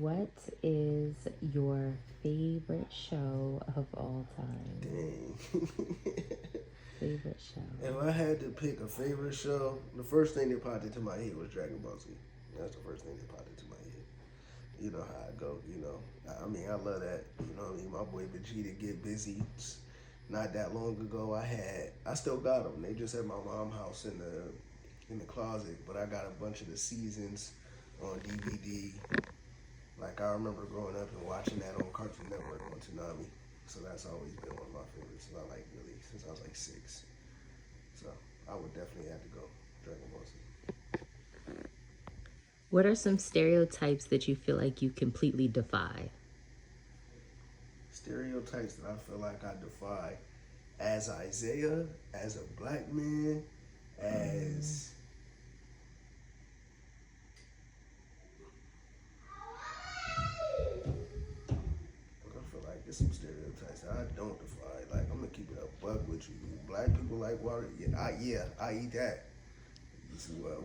What is your favorite show of all time? Dang. Favorite show. If I had to pick a favorite show, the first thing that popped into my head was Dragon Ball Z. That's the first thing that popped into my head. You know how I go, I mean, I love that. You know what I mean? My boy Vegeta get busy. Not that long ago, I still got them. They just at my mom's house in the closet, but I got a bunch of the seasons on DVD. Like, I remember growing up and watching that on Cartoon Network on Toonami. So that's always been one of my favorites. I like really since I was like 6. So I would definitely have to go Dragon Ball Z. What are some stereotypes that you feel like you completely defy? Stereotypes that I feel like I defy as Isaiah, as a black man, as I feel like there's some stereotypes that I don't defy. Like, I'm gonna keep it a buck with you. Black people like water. Yeah, I eat that.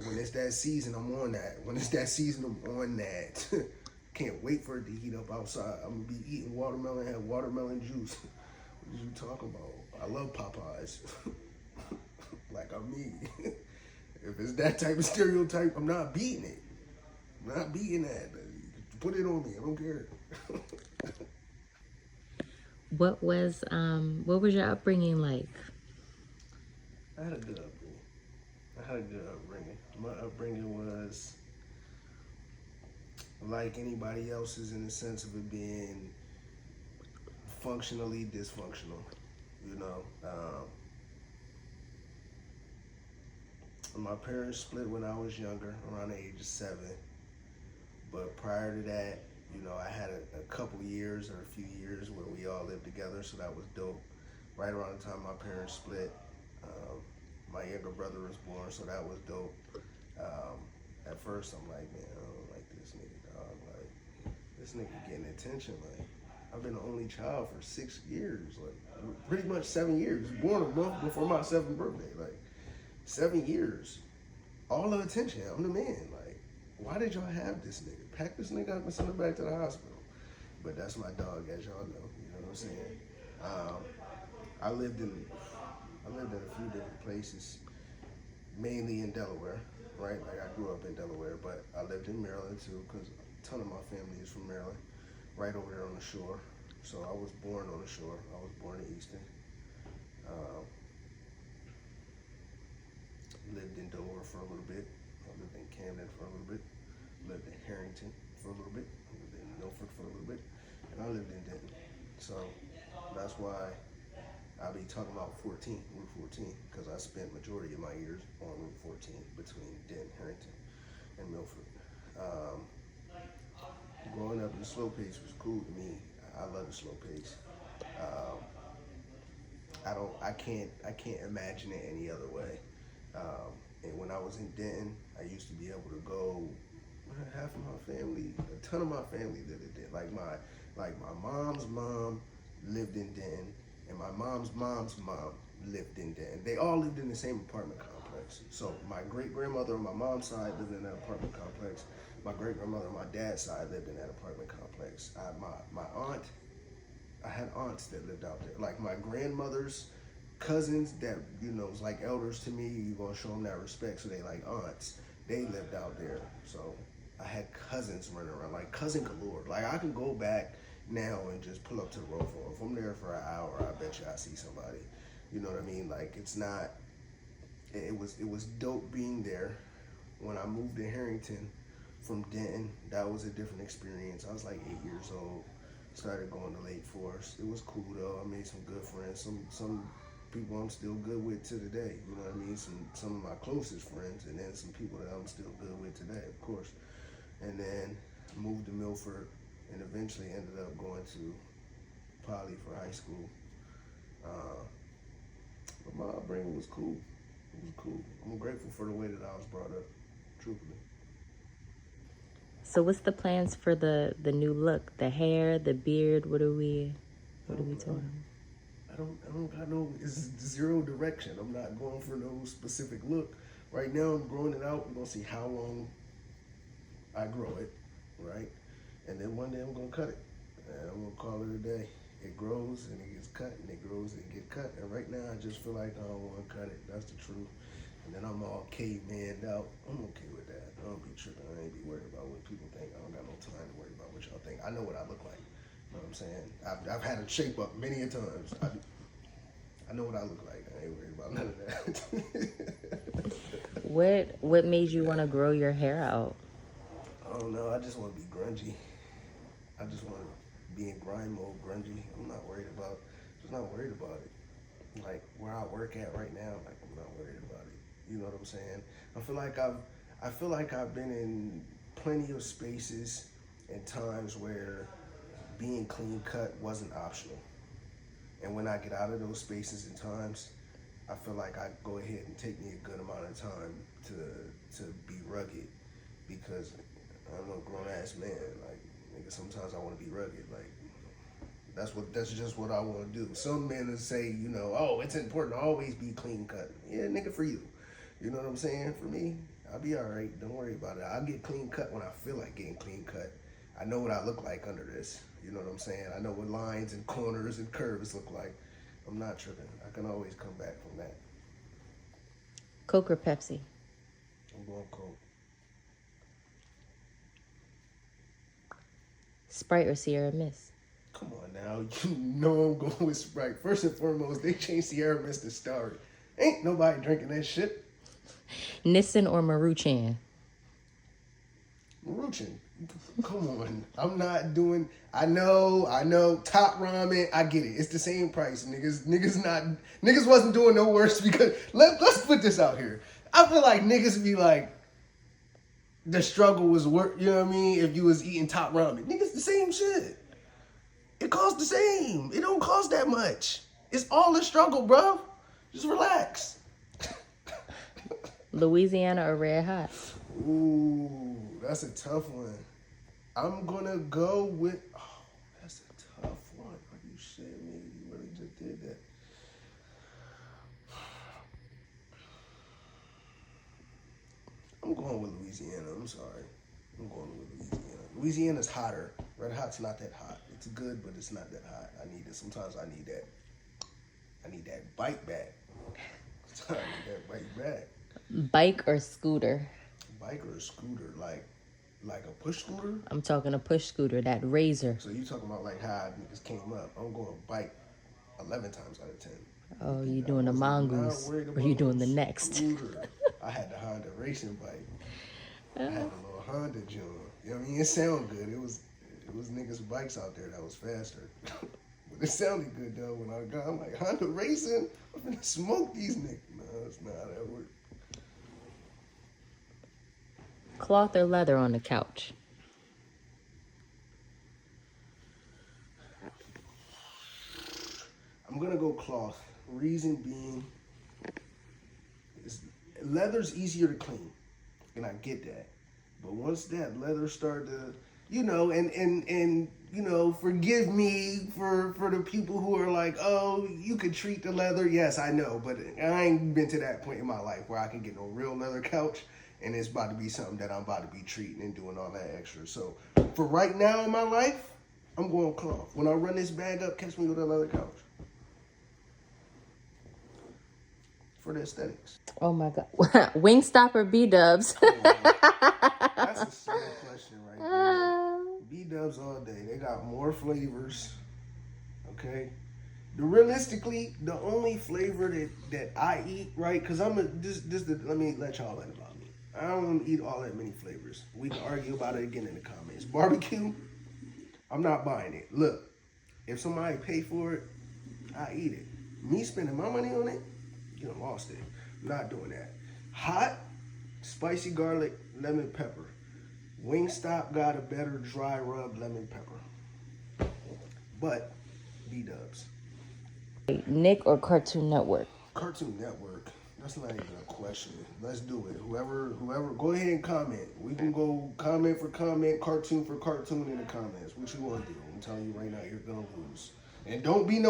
When it's that season, I'm on that. When it's that season, I'm on that. Can't wait for it to heat up outside. I'm gonna be eating watermelon, have watermelon juice. What are you talking about? I love Popeyes. Like, I mean, if it's that type of stereotype, I'm not beating it. I'm not beating that. Put it on me. I don't care. What was your upbringing like? I had a good upbringing. My upbringing was like anybody else's in the sense of it being functionally dysfunctional. You know, my parents split when I was younger, around the age of 7. But prior to that, I had a couple years or a few years where we all lived together, so that was dope. Right around the time my parents split, my younger brother was born, so that was dope. At first, I'm like, man, I don't like this nigga, dog. Like, this nigga getting attention. Like, I've been the only child for 6 years, like, pretty much 7 years. Born a month before my 7th birthday, like, 7 years. All the attention. I'm the man. Like, why did y'all have this nigga? Pack this nigga up and send him back to the hospital. But that's my dog, as y'all know. You know what I'm saying? I lived in a few different places, mainly in Delaware, right? Like, I grew up in Delaware, but I lived in Maryland too, because a ton of my family is from Maryland, right over there on the shore. So I was born on the shore. I was born in Easton. Lived in Dover for a little bit. I lived in Camden for a little bit. Lived in Harrington for a little bit. I lived in Milford for a little bit. And I lived in Denton. So that's why I be talking about Route 14, because I spent majority of my years on Route 14 between Denton, Harrington, and Milford. Growing up in the slow pace was cool to me. I love the slow pace. I can't imagine it any other way. And when I was in Denton, I used to be able to go. Half of my family, a ton of my family lived in Denton. Like my mom's mom lived in Denton, and my mom's mom's mom lived in Denton. They all lived in the same apartment complex. So my great grandmother on my mom's side lived in that apartment complex. My great grandmother on my dad's side lived in that apartment complex. I had aunts that lived out there. Like my grandmother's cousins that, was like elders to me, you're going to show them that respect, so they like aunts. They lived out there. So I had cousins running around, like cousin galore. Like I can go back now and just pull up to the road for. If I'm there for an hour, I bet you I see somebody. You know what I mean? Like it's not, it was dope being there. When I moved to Harrington from Denton, that was a different experience. I was like 8 years old. Started going to Lake Forest. It was cool though. I made some good friends. Some people I'm still good with to today. You know what I mean? Some of my closest friends, and then some people that I'm still good with today, of course. And then moved to Milford, and eventually ended up going to Poly for high school. But my upbringing was cool. It was cool. I'm grateful for the way that I was brought up, truthfully. So what's the plans for the new look? The hair, the beard, what are we doing? I don't got no, it's zero direction. I'm not going for no specific look. Right now I'm growing it out. We're gonna see how long I grow it, right? And then one day I'm gonna cut it. And I'm gonna call it a day. It grows and it gets cut, and it grows and it gets cut. And right now I just feel like I don't want to cut it. That's the truth. And then I'm all caveman out. I'm okay with that. I don't be tripping. I ain't be worried about what people think. I don't got no time to worry about what y'all think. I know what I look like. You know what I'm saying? I've had to shape up many a times. I know what I look like. I ain't worried about none of that. What made you want to grow your hair out? I don't know. I just want to be grungy. I just want to be in grind mode, grungy. I'm not worried about. Just not worried about it. Like where I work at right now, like I'm not worried about it. You know what I'm saying? I feel like I've been in plenty of spaces and times where being clean cut wasn't optional. And when I get out of those spaces and times, I feel like I go ahead and take me a good amount of time to be rugged, because I'm a grown ass man. Like nigga, sometimes I want to be rugged. Like that's just what I want to do. Some men will say, you know, oh, it's important to always be clean cut. Yeah, nigga, for you. You know what I'm saying? For me, I'll be all right. Don't worry about it. I'll get clean cut when I feel like getting clean cut. I know what I look like under this. You know what I'm saying? I know what lines and corners and curves look like. I'm not tripping. I can always come back from that. Coke or Pepsi? I'm going Coke. Sprite or Sierra Mist? Come on now. You know I'm going with Sprite. First and foremost, they changed Sierra Mist to Star. Ain't nobody drinking that shit. Nissan or Maruchan? Maruchan. Come on. I'm not doing. I know. Top ramen. I get it. It's the same price. Niggas wasn't doing no worse because let's put this out here. I feel like niggas be like, the struggle was worth. You know what I mean? If you was eating top ramen, niggas the same shit. It costs the same. It don't cost that much. It's all the struggle, bro. Just relax. Louisiana or Red Hot? Ooh, that's a tough one. I'm gonna go with. Oh, that's a tough one. Are you shitting me? You really just did that. I'm going with Louisiana. I'm sorry. I'm going with Louisiana. Louisiana's hotter. Red Hot's not that hot. It's good, but it's not that hot. I need it. Sometimes I need that. I need that bite back. I need that bite back. Bike or scooter? Bike or a scooter, like a push scooter? I'm talking a push scooter, that Razor. So you talking about like how niggas came up? I'm going bike 11 times out of 10. Oh, you doing the mongoose or you doing the next? Scooter. I had the Honda racing bike. I had a little Honda joint. You know what I mean? It sounded good. It was niggas bikes out there that was faster. But it sounded good though when I got. I'm like, Honda racing? I'm gonna smoke these niggas. No, that's not how that works. Cloth or leather on the couch? I'm gonna go cloth. Reason being, leather's easier to clean, and I get that. But once that leather start to, you know, and you know, forgive me for the people who are like, oh, you could treat the leather. Yes, I know, but I ain't been to that point in my life where I can get no real leather couch, and it's about to be something that I'm about to be treating and doing all that extra. So for right now in my life, I'm going cloth. When I run this bag up, catch me with a leather couch. For the aesthetics. Oh my God. Wingstop or B-Dubs? That's a simple question right there. B-Dubs all day. They got more flavors. Okay? Realistically, the only flavor that I eat, right? Because let me let y'all learn about me. I don't eat all that many flavors. We can argue about it again in the comments. Barbecue, I'm not buying it. Look, if somebody pay for it, I eat it. Me spending my money on it, you done lost it. I'm not doing that. Hot, spicy garlic, lemon pepper. Wingstop got a better dry rub lemon pepper. But B-Dubs. Nick or Cartoon Network? Cartoon Network. That's not even a question. Let's do it. Whoever, go ahead and comment. We can go comment for comment, cartoon for cartoon in the comments. What you want to do? I'm telling you right now, you're gonna lose. And don't be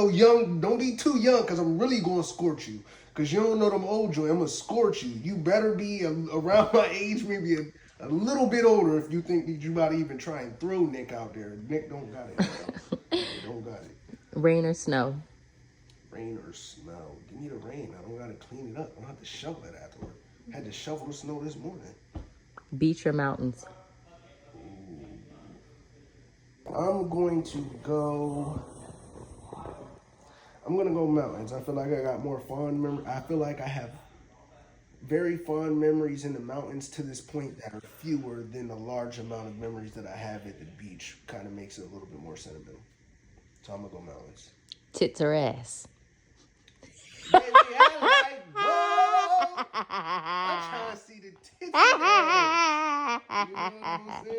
too young, because I'm really going to scorch you. Because you don't know them old joints. I'm going to scorch you. You better be around my age, maybe a little bit older if you think that you about to even try and throw Nick out there. Nick don't got it. He don't got it. Rain or snow? Rain or snow? Give me the rain. I don't gotta clean it up. I don't have to shovel it afterward. Had to shovel the snow this morning. Beach or mountains? I'm going to go. I'm gonna go mountains. I feel like I got more fond memories. I feel like I have very fond memories in the mountains to this point that are fewer than the large amount of memories that I have at the beach. Kind of makes it a little bit more sentimental. So I'm gonna go mountains. Tits or ass? Baby, I like both. I'm trying to see the tits. You know what I'm saying?